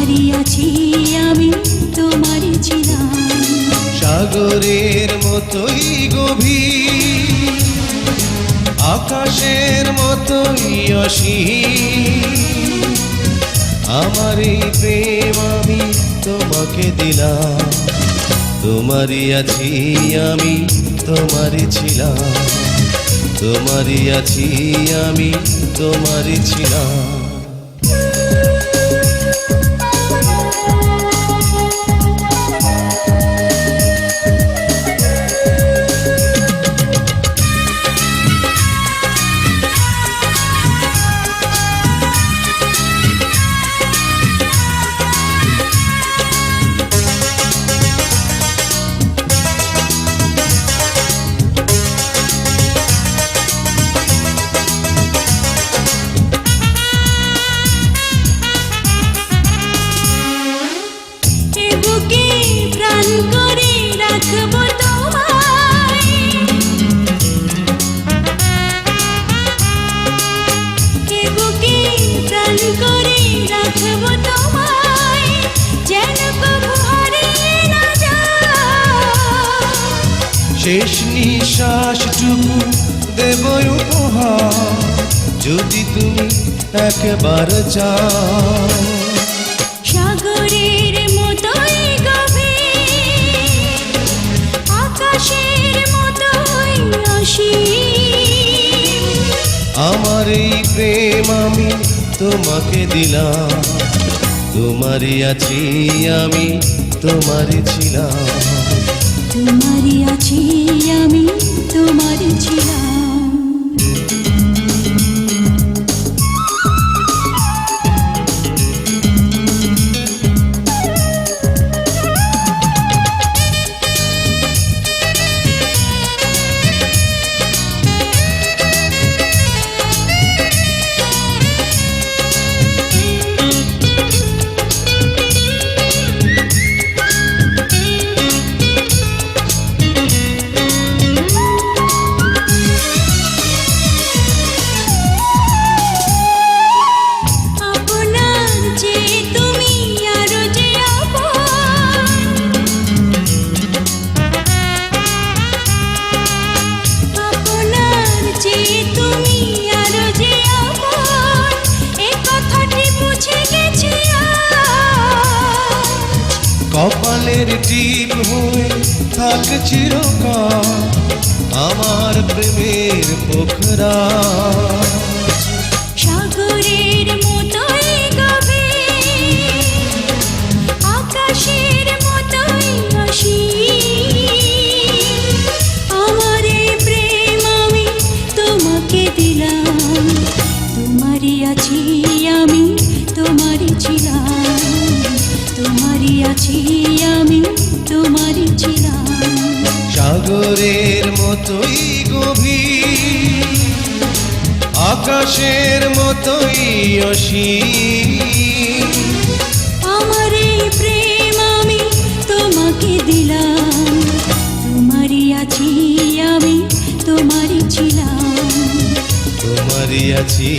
তোমারই আছি আমি, তোমারই ছিলাম। সাগরের মতোই গভীর, আকাশের মতোই অসীম, আমার এই প্রেম আমি তোমাকে দিলাম। তোমারই আছি আমি, তোমারই ছিলাম। তোমারই আছি আমি, তোমারই ছিলাম। শেষ নিঃশ্বাসটুকু দেব উপহার, যদি তুমি একবার চাও। সাগরের মতোই গভীর, আকাশের মতোই অসীম, আমার এই প্রেম আমি তোমাকে দিলাম। তোমারই আছি আমি, তোমারই ছিলাম। তোমারই আছি আমি, তোমারই ছিলাম। কপালের টিপ হয়ে থাক চিরকাল আমার প্রেমের পোখরা। সাগরের মতোই গভীর, আকাশের মতোই অসীম, আমার এই প্রেম আমি তোমাকে দিলাম। তোমারই আছি আমি, তোমারই ছিলাম। তোমারই আছি আমি, তোমারই ছিলাম। সাগরের মতোই গভীর, আকাশের মতোই অসীম, আমার এই প্রেম আমি তোমাকে দিলাম। তোমারই আছি আমি, তোমারই ছিলাম। তোমারই আছি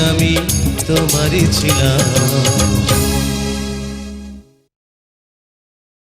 আমি, তোমারই ছিলাম।